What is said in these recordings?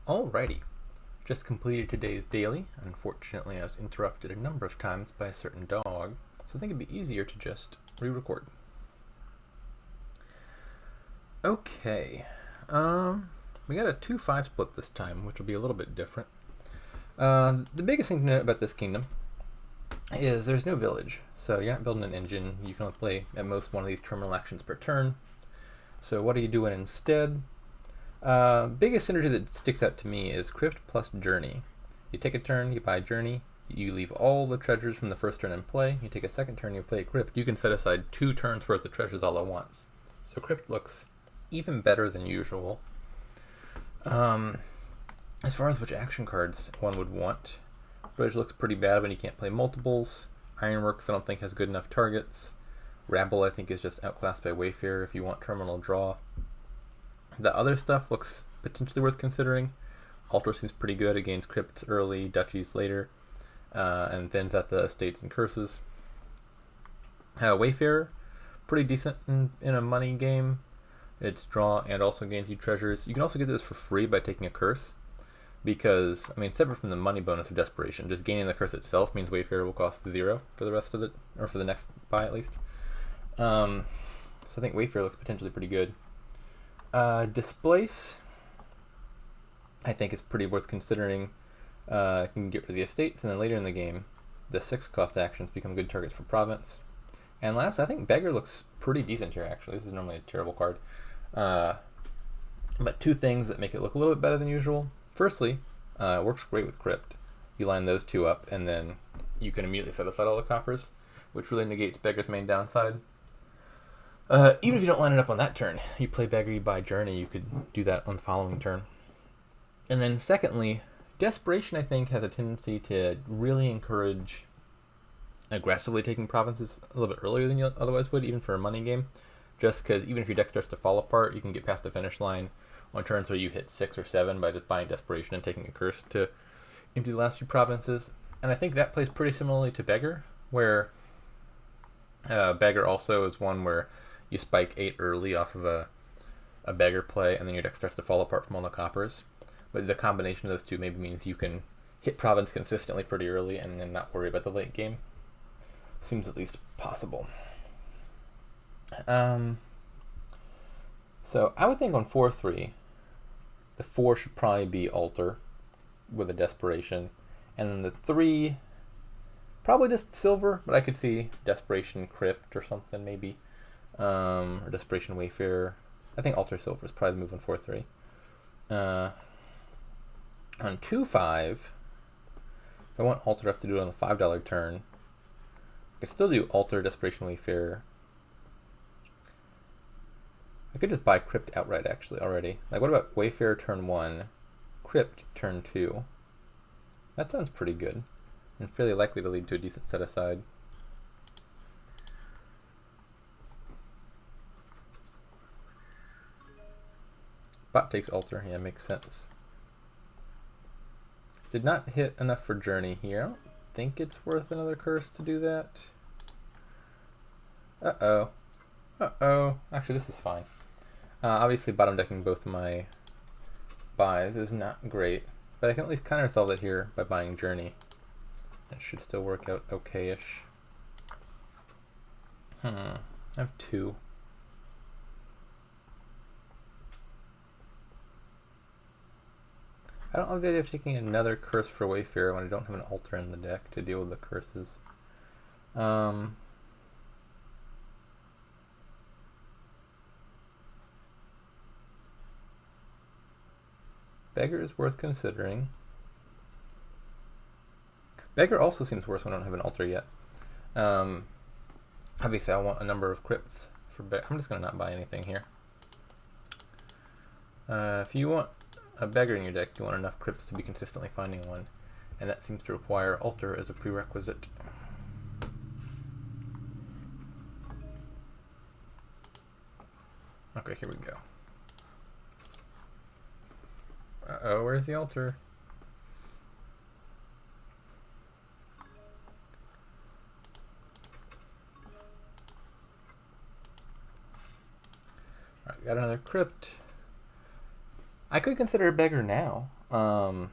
Alrighty, just completed today's daily. Unfortunately, I was interrupted a number of times by a certain dog, so I think it'd be easier to just re-record. Okay, we got a 2-5 split this time, which will be a little bit different. The biggest thing to note about this kingdom is there's no village, so you're not building an engine. You can only play at most one of these terminal actions per turn. So what are you doing instead? Biggest synergy that sticks out to me is Crypt plus Journey. You take a turn, you buy Journey, you leave all the treasures from the first turn in play, you take a second turn, you play Crypt. You can set aside 2 turns worth of treasures all at once. So Crypt looks even better than usual. As far as which action cards one would want, Bridge looks pretty bad when you can't play multiples. Ironworks I don't think has good enough targets. Rabble I think is just outclassed by Wayfarer if you want terminal draw. The other stuff looks potentially worth considering. Altar seems pretty good against Crypt early, Duchies later, and thins at the Estates and Curses. Wayfarer, pretty decent in a money game. It's draw and also gains you treasures. You can also get this for free by taking a curse, because, I mean, separate from the money bonus of Desperation, just gaining the curse itself means Wayfarer will cost 0 for the rest of it, or for the next buy at least. So I think Wayfarer looks potentially pretty good. Displace, I think, is pretty worth considering. You can get rid of the Estates, and then later in the game, the 6 cost actions become good targets for Province. And last, I think Beggar looks pretty decent here, actually. This is normally a terrible card. But 2 things that make it look a little bit better than usual. Firstly, it works great with Crypt. You line those 2 up, and then you can immediately set aside all the coppers, which really negates Beggar's main downside. Even if you don't line it up on that turn, you play Beggar, you buy Journey, you could do that on the following turn. And then secondly, Desperation, I think, has a tendency to really encourage aggressively taking provinces a little bit earlier than you otherwise would, even for a money game. Just because even if your deck starts to fall apart, you can get past the finish line on turns where you hit 6 or 7 by just buying Desperation and taking a curse to empty the last few provinces. And I think that plays pretty similarly to Beggar, where Beggar also is one where you spike 8 early off of a Beggar play, and then your deck starts to fall apart from all the coppers. But the combination of those 2 maybe means you can hit Province consistently pretty early and then not worry about the late game. Seems at least possible. So I would think on 4-3, the 4 should probably be Altar with a Desperation, and then the 3, probably just Silver, but I could see Desperation Crypt or something maybe. Or Desperation Wayfarer. I think Altar Silver is probably the move on 4-3. On 2-5, if I want Altar, I have to do it on the $5 turn. I could still do Altar, Desperation Wayfarer. I could just buy Crypt outright, actually, already. Like, what about Wayfarer turn 1, Crypt turn 2? That sounds pretty good, and fairly likely to lead to a decent set aside. Bot takes Altar, yeah, makes sense. Did not hit enough for Journey here. I don't think it's worth another curse to do that. Uh-oh. Uh-oh. Actually, this is fine. Obviously, bottom decking both my buys is not great, but I can at least counter solve it here by buying Journey. It should still work out okay-ish. I have 2. I don't love the idea of taking another curse for Wayfarer when I don't have an Altar in the deck to deal with the curses. Beggar is worth considering. Beggar also seems worse when I don't have an Altar yet. Obviously, I want a number of Crypts for Beggar. I'm just going to not buy anything here. If you want a Beggar in your deck, you want enough Crypts to be consistently finding one, and that seems to require Altar as a prerequisite. Okay, here we go. Uh-oh, where's the Altar? Alright, got another Crypt. I could consider a Beggar now. But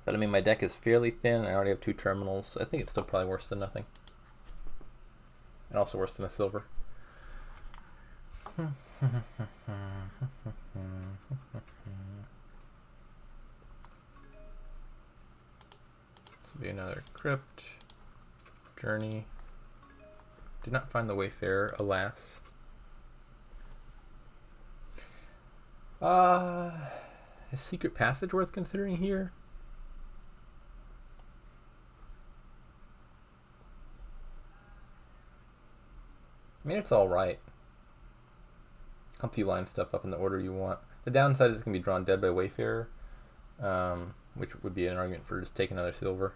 I mean, my deck is fairly thin. I already have 2 terminals. I think it's still probably worse than nothing. And also worse than a silver. This will be another crypt. Journey. Did not find the Wayfarer, alas. Is Secret Passage worth considering here? I mean, it's alright. Helps you line stuff up in the order you want. The downside is it can be drawn dead by Wayfarer, which would be an argument for just taking another silver.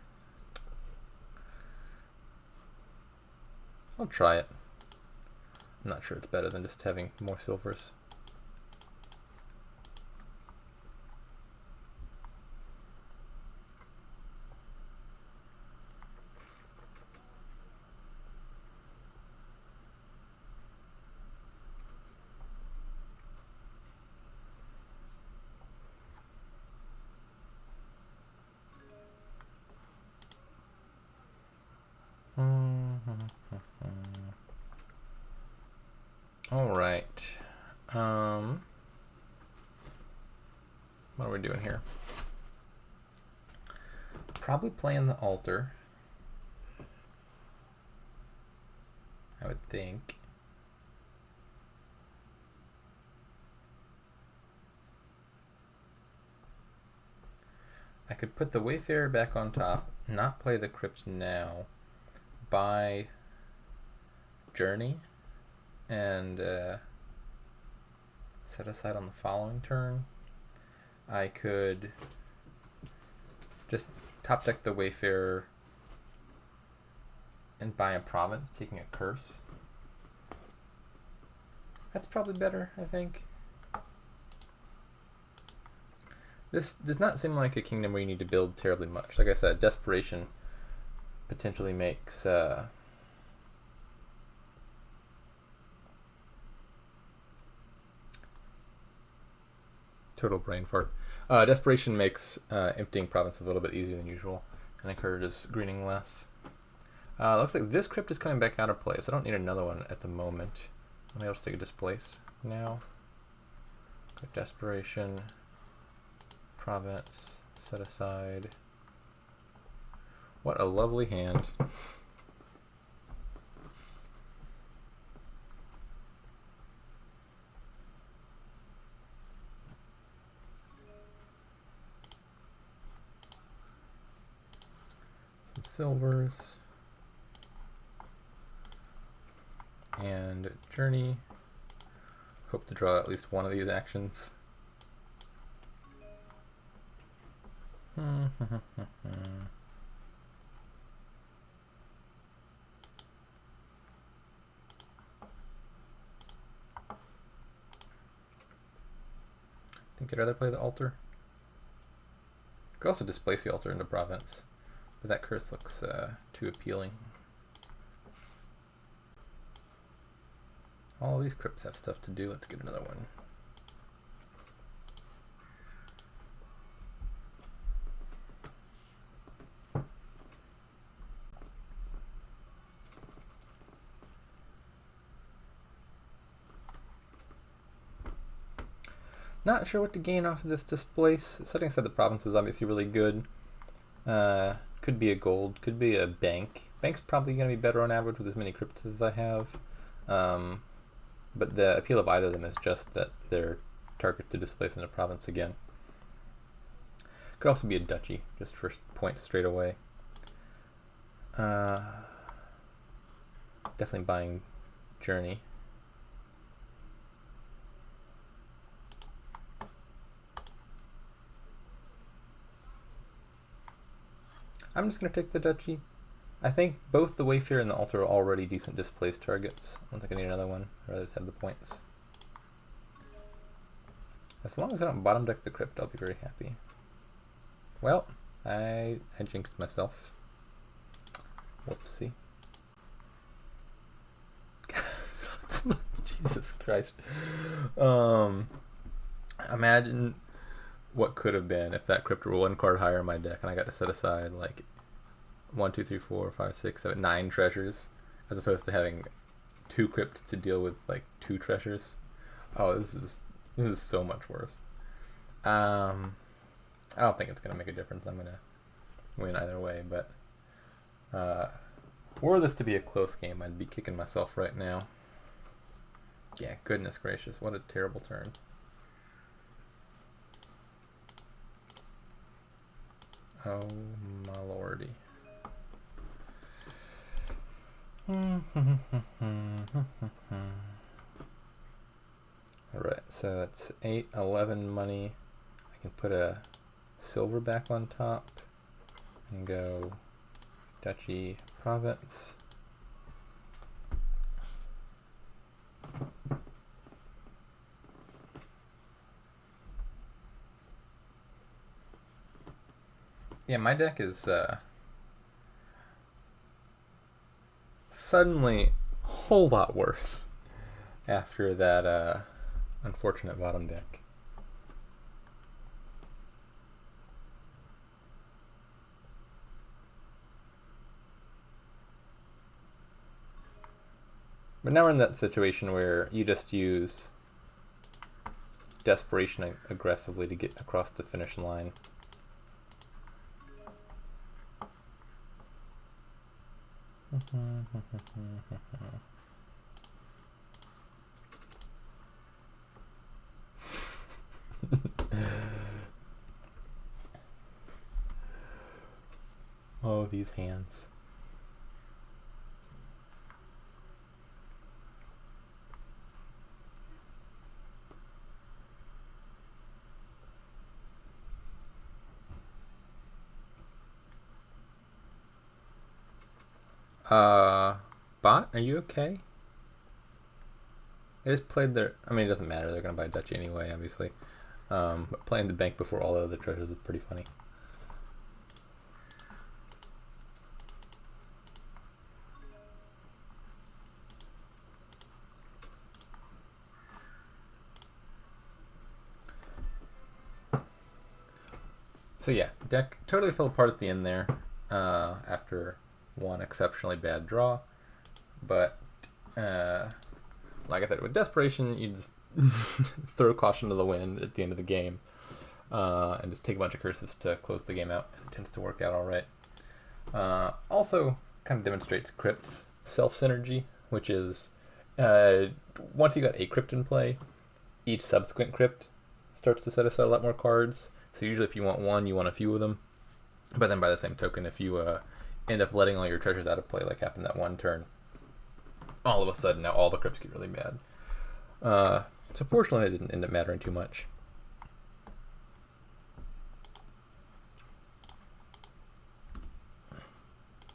I'll try it. I'm not sure it's better than just having more silvers. All right. What are we doing here? Probably playing the altar. I would think. I could put the Wayfarer back on top, not play the crypt now, buy Journey, and set aside on the following turn. I could just top deck the Wayfarer and buy a province, taking a curse. That's probably better, I think. This does not seem like a kingdom where you need to build terribly much. Like I said, desperation potentially makes total brain fart. Desperation makes emptying province a little bit easier than usual and encourages greening less. Looks like this crypt is coming back out of play, so I don't need another one at the moment. Maybe I'll just take a displace now. Got desperation, province, set aside. What a lovely hand. Some silvers. And Journey. Hope to draw at least one of these actions. Think I'd rather play the altar. Could also displace the altar into province, but that curse looks too appealing. All these crypts have stuff to do. Let's get another one. Not sure what to gain off of this displace. Setting aside the province is obviously really good. Could be a gold, could be a bank. Bank's probably going to be better on average with as many crypts as I have. But the appeal of either of them is just that they're target to displace in a province again. Could also be a duchy, just for points straight away. Definitely buying Journey. I'm just going to take the duchy. I think both the Wayfarer and the altar are already decent displaced targets. I don't think I need another one. I'd rather just have the points. As long as I don't bottom deck the crypt, I'll be very happy. Well, I jinxed myself. Whoopsie. Jesus Christ. Imagine what could have been if that crypt were one card higher in my deck and I got to set aside like 1, 2, 3, 4, 5, 6, 7, 9 treasures, as opposed to having 2 crypts to deal with like 2 treasures. Oh, this is so much worse. I don't think it's gonna make a difference. I'm gonna win either way, but were this to be a close game, I'd be kicking myself right now. Yeah, goodness gracious, what a terrible turn. Oh my lordy. Alright, so it's 8, 11 money. I can put a silver back on top and go Duchy Province. Yeah, my deck is suddenly a whole lot worse after that unfortunate bottom deck. But now we're in that situation where you just use desperation aggressively to get across the finish line. Oh, these hands. Bot, are you okay? They just played their... I mean, it doesn't matter. They're going to buy Dutch anyway, obviously. But playing the bank before all the other treasures was pretty funny. So yeah, deck totally fell apart at the end there after one exceptionally bad draw. But like I said, with desperation, you just throw caution to the wind at the end of the game and just take a bunch of curses to close the game out. It tends to work out all right. Also, kind of demonstrates Crypt's self-synergy, which is once you got a Crypt in play, each subsequent Crypt starts to set aside a lot more cards. So usually if you want one, you want a few of them. But then by the same token, if you end up letting all your treasures out of play, like happened that one turn, all of a sudden now all the crypts get really bad. So fortunately it didn't end up mattering too much.